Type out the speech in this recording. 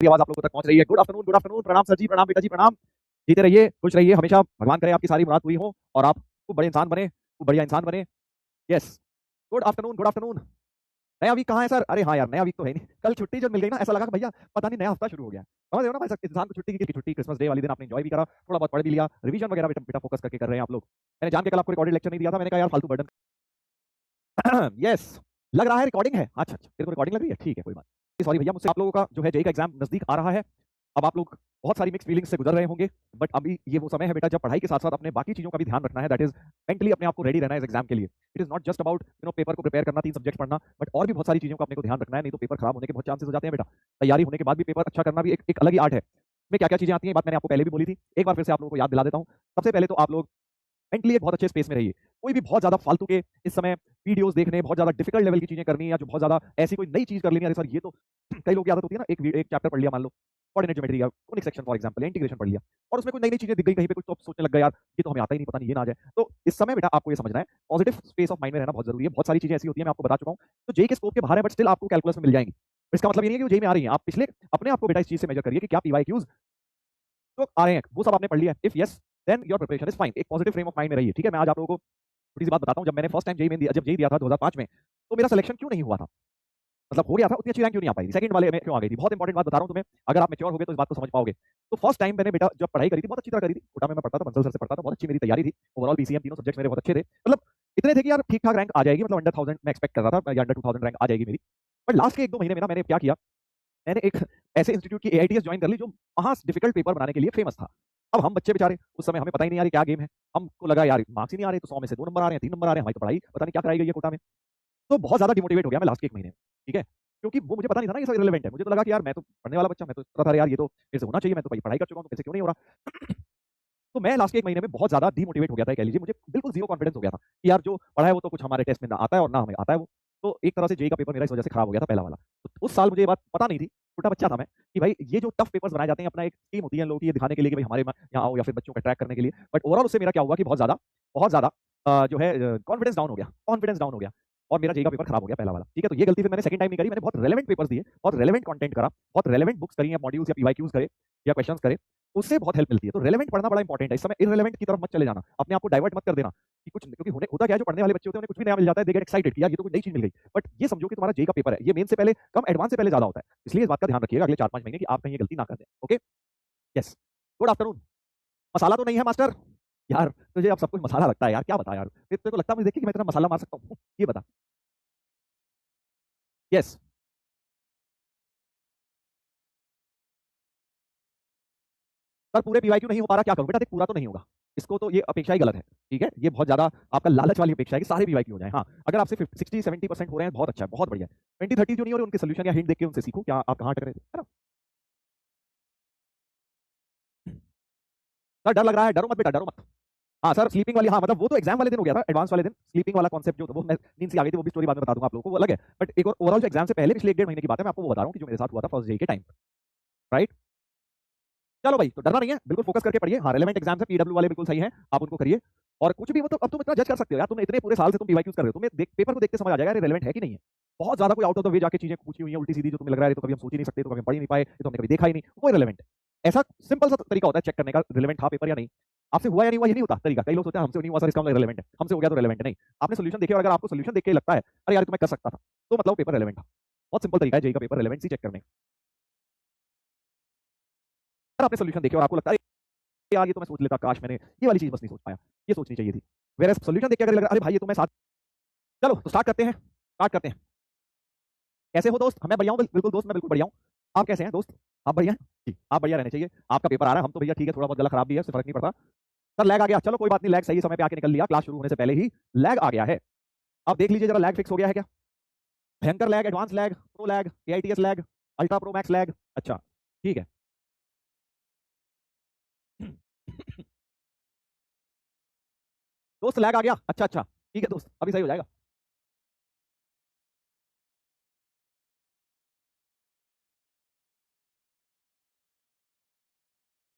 आवाज आप लोगों तक पहुंच रही है। गुड आफ्टरनून, प्रणाम सर जी, प्रणाम बेटा जी, प्रणाम। जीते रहिए, खुश रहिए, हमेशा भगवान करे आपकी सारी मुराद पूरी हो और आप खूब बड़े इंसान बने, खूब बढ़िया इंसान बने। Yes, good afternoon. नया वीक कहाँ है सर? अरे हाँ यार, नया वीक तो है नहीं। कल छुट्टी जब मिल गई ना, ऐसा लगा कि भैया पता नहीं नया हफ्ता शुरू हो गया। समझ रहे हो ना भाई? इंसान को छुट्टी की छुट्टी, क्रिसमस डे वाले दिन आपने एंजॉय भी करा, थोड़ा बहुत पढ़ भी लिया, रिवीजन वगैरह बेटा बेटा फोकस करके कर रहे हैं आप लोग। मैंने जान के कल आपको रिकॉर्डेड लेक्चर नहीं दिया था, मैंने कहा यार फालतू बर्डन। यस, लग रहा है रिकॉर्डिंग है। अच्छा अच्छा, तेरे को रिकॉर्डिंग लग रही है, ठीक है कोई बात नहीं। सॉरी भैया, मुझसे आप लोगों का जो है जेई का एग्जाम नजदीक आ रहा है। अब आप लोग बहुत सारी मिक्स फीलिंग्स से गुजर रहे होंगे, बट अभी ये वो समय है बेटा जब पढ़ाई के साथ साथ अपने बाकी चीजों का भी ध्यान रखना है। दैट इज मेंटली अपने आप को रेडी रहना है इस एग्जाम के लिए। It is not just about paper को प्रिपेयर करना, 3 सब्जेक्ट पढ़ना, बट और भी बहुत सारी चीजों का अपने को ध्यान रखना है, नहीं तो पेपर खराब होने के बहुत चांसेस हो जाते हैं बेटा। तैयारी होने के बाद भी पेपर अच्छा करना भी एक अलग ही आर्ट है। में क्या क्या चीजें आती हैं, बात मैंने आपको पहले भी बोली थी, एक बार फिर से आप लोगों को याद दिला देता हूँ। सबसे पहले तो आप लोग मेंटली एक बहुत अच्छे स्पेस में रहिए। कोई भी बहुत ज्यादा फालतू के इस समय वीडियोस देखने, बहुत ज्यादा डिफिकल्ट लेवल की चीजें करनी, या जो बहुत ज्यादा ऐसी कोई नई चीज कर लेनी, अरे सर ये तो कई लोग की आदत होती है ना, एक चैप्टर पढ़ लिया, मान लो कोऑर्डिनेट ज्योमेट्री का conic section for example, integration पढ़ लिया, और उसमें कोई नई नई चीजें दिख गई कहीं पे, कुछ तो सोचने लग गया यार ये तो हमें आता ही नहीं, पता नहीं ये ना आ जाए। तो इस समय बेटा आपको ये समझना है, पॉजिटिव स्पेस ऑफ माइंड में रहना बहुत जरूरी है। बहुत सारी चीजें ऐसी होती है, मैं आपको बता चुका हूँ, तो जेई के स्कोप के बाहर है, बट स्टिल आपको कैलकुलस में मिल जाएंगी। इसका मतलब ये नहीं है कि वो जेई में आ रही है। आप पिछले अपने आप को बेटा इस चीज से मेजर करिए कि क्या पीवाईक्यूज तो आ रहे हैं, वो सब आपने पढ़ लिया। If yes, then your preparation is fine. एक पॉजिटिव फ्रेम ऑफ माइंड में रहिए, ठीक है। मैं आज आप लोगों को छोटी सी बात बताता हूँ। जब मैंने फर्स्ट टाइम जेई में दिया, जब जेई दिया था 2005 में, तो मेरा सिलेक्शन क्यों नहीं हुआ था, मतलब हो गया था, उतनी अच्छी रैंक क्यों नहीं आ पाई थी, सेकंड वाले में क्यों आ गई थी। बहुत इंपॉर्टेंट बात बता रहा हूँ तुम्हें, अगर आप मैच्योर हो गए तो इस बात को समझ पाओगे। तो फर्स्ट टाइम मैंने बेटा जब पढ़ाई करी थी, बहुत अच्छी तरह करी थी, कोटा में मैं पढ़ता था, बंसल सर से पढ़ता था, बहुत अच्छी मेरी तैयारी थी। ओवरऑल बीसीएम तीनों सब्जेक्ट्स मेरे बहुत अच्छे थे, मतलब इतने थे कि यार ठीक ठाक रैंक आ जाएगी, मतलब अंडर 1000 मैं एक्सपेक्ट कर रहा था, या अंडर 2000 रैंक आ जाएगी मेरी। बट लास्ट के 1-2 महीने में ना मैंने क्या किया, मैंने एक ऐसे इंस्टीट्यूट की एआईटीएस ज्वाइन कर ली जो वहां डिफिकल्ट पेपर बनाने के लिए फेमस था। अब हम बच्चे बेचारे, उस समय हमें पता ही नहीं यार क्या गेम है, हमको लगा यार मार्क्स ही नहीं आ रहे, तो 100 में से 2 नंबर आ रहे हैं, 3 नंबर आ रहे हैं, हमारी तो पढ़ाई पता नहीं क्या कराई गई है कोटा में। तो बहुत ज्यादा डिमोटिवेट हो गया मैं लास्ट के 1 महीने में, ठीक है, क्योंकि वो मुझे पता नहीं था ना ये सब इररिलेवेंट है। मुझे तो लगा कि यार मैं तो पढ़ने वाला बच्चा, मैं तो पता था यार ये तो मेरे से होना चाहिए, मैं तो पढ़ाई कर चुका हूँ, तो कैसे क्यों नहीं हो रहा। तो मैं लास्ट के 1 महीने में बहुत ज्यादा डिमोटिवेट हो गया था, कह लीजिए, मुझे बिल्कुल जीरो कॉन्फिडेंस हो गया था कि यार जो पढ़ा है वो तो कुछ हमारे टेस्ट में ना आता है और ना हमें आता है वो। तो एक तरह से जेई का पेपर मेरा इस वजह से खराब हो गया था, पहला वाला। तो उस साल मुझे ये बात पता नहीं थी, छोटा बच्चा था मैं, कि भाई ये जो टफ पेपर्स बनाए जाते हैं, अपना एक टीम होती है लोगों की, ये दिखाने के लिए कि भाई हमारे यहाँ आओ, या फिर बच्चों को अट्रैक्ट करने के लिए। बट ओवरऑल उससे मेरा क्या हुआ कि बहुत ज्यादा जो है कॉन्फिडेंस डाउन हो गया, और मेरा जेई का पेपर खराब हो गया, पहला वाला, ठीक है। तो ये गलती फिर मैंने सेकंड टाइम नहीं करी। मैंने बहुत रेलेवेंट पेपर्स दिए, बहुत रेलेवेंट कंटेंट करा, बहुत रेलेवेंट बुक्स करी, या मॉड्यूल्स या पीवाईक्यूज करे, या क्वेश्चंस करे, उससे बहुत हेल्प मिलती है। तो रेलेवेंट पढ़ना बड़ा इंपॉर्टेंट है इस समय। इररेलेवेंट की तरफ मत चले जाना, अपने आप को डाइवर्ट मत कर देना कि कुछ, क्योंकि होता क्या है, जो पढ़ने वाले बच्चे होते हैं उन्हें कुछ भी नया मिल जाता है, दे गेट एक्साइटेड कि यार ये तो कोई नई चीज मिल गई। बट ये समझो कि तुम्हारा जेई का पेपर है, ये मेन से पहले कम, एडवांस से पहले ज्यादा होता है, इसलिए इस बात का ध्यान रखिएगा अगले 4-5 महीने की आप कहीं ये गलती ना कर दें। Okay, yes, good afternoon. मसाला तो नहीं है मास्टर? यार तुझे अब सब कुछ मसाला लगता है यार, क्या बता यार, तेरे को लगता है मुझे देखिए कि मैं इतना मसाला मार सकता हूँ, ये बता। यस, सर पूरे पीवाईक्यू नहीं हो पा रहा, क्या करूं बेटा? देख पूरा तो नहीं होगा, इसको तो ये अपेक्षा ही गलत है, ठीक है। ये बहुत ज्यादा आपका लालच वाली अपेक्षा है कि सारे पीवाईक्यू हो जाए। हाँ, अगर आपसे 60-70% हो रहे हैं बहुत अच्छा है, बहुत बढ़िया है। 20-30 जो नहीं हो रहे उनके सोल्यूशन या हिंट देख के उनसे सीखो, क्या आप कहाँ अटक रहे थे, है ना। सर डर लग रहा है, डरो मत बेटा, डरो मत। हाँ सर, स्लीपिंग वाली, हाँ मतलब वो तो एग्जाम वाले दिन हो गया था, एडवांस वाले दिन स्लीपिंग वाला कॉन्सेप्ट जो था, वो मैं नींद से आ गई थी, वो भी स्टोरी बाद में बता दूंगा आप लोगों को, वो अलग है। बट एक और ओवरऑल जो एग्जाम से पहले पिछले 1-1.5 महीने की बात है, मैं आपको वो बता रहा हूँ कि जो मेरे साथ हुआ था फर्स्ट डे के टाइम, राइट। चलो भाई, तो डरना नहीं है, बिल्कुल फोकस करके पढ़िए। हाँ, रेलेवेंट एग्जाम्स है, पीडब्ल्यू वाले बिल्कुल सही हैं, आप उनको करिए। और कुछ भी मतलब अब तुम इतना जज कर सकते हो यार, तुमने इतने पूरे साल से तुम पीवाईक्यूज कर रहे हो, तुम्हें पेपर को देख के समझ आ जाएगा ये रेलेवेंट है कि नहीं है। बहुत ज्यादा कोई आउट ऑफ द वे जाके चीजें पूछी हुई है उल्टी सीधी, जो तुम्हें लग रहा है ये तो कभी हम सोच ही नहीं सकते, तो कभी हम पढ़ ही नहीं पाए, ये तो हमने कभी देखा ही नहीं, वो रेलेवेंट है। ऐसा सिंपल सा तरीका होता है चेक करने का, रिलेवेंट था पेपर या नहीं। आपसे हुआ या नहीं हुआ ये नहीं होता तरीका। कई लोग सोचते हैं हमसे नहीं हुआ सर इसका मतलब रिलेवेंट है, हमसे हो गया तो रिलेवेंट है। नहीं, आपने सोल्यूशन देखे और अगर आपको सोल्यूशन देख के लगता है अरे यार तो मैं कर सकता था, तो मतलब पेपर रिलेवेंट था। बहुत सिंपल तरीका है जेई का पेपर रिलेवेंसी चेक करने का। अगर आपने सोल्यूशन देखे और आपको लगता है यार ये तो मैं सोच लेता, काश मैंने ये वाली चीज बस नहीं सोच पाया, ये सोचनी चाहिए थी। वेर सोल्यूशन देख के अगर लग रहा है अरे भाई ये तो मैं साथ, चलो तो स्टार्ट करते हैं, कैसे हो दोस्त? मैं बढ़िया हूँ, बिल्कुल दोस्त, मैं बिल्कुल बढ़िया हूँ। आप कैसे हैं दोस्त? आप बढ़िया हैं जी, आप बढ़िया रहने चाहिए। आपका पेपर आ रहा है, हम तो भैया ठीक है, थोड़ा बहुत गला खराब भी है, उससे फर्क नहीं पड़ता। सर लैग आ गया, चलो कोई बात नहीं, लैग सही समय पे आके निकल लिया, क्लास शुरू होने से पहले ही लैग आ गया है। अब देख लीजिए जरा, लैग फिक्स हो गया है क्या? भयंकर lag, advance lag, pro lag, AITS lag, ultra pro max lag, अच्छा ठीक है। दोस्त लैग आ गया, अच्छा अच्छा ठीक है दोस्त, अभी सही हो जाएगा।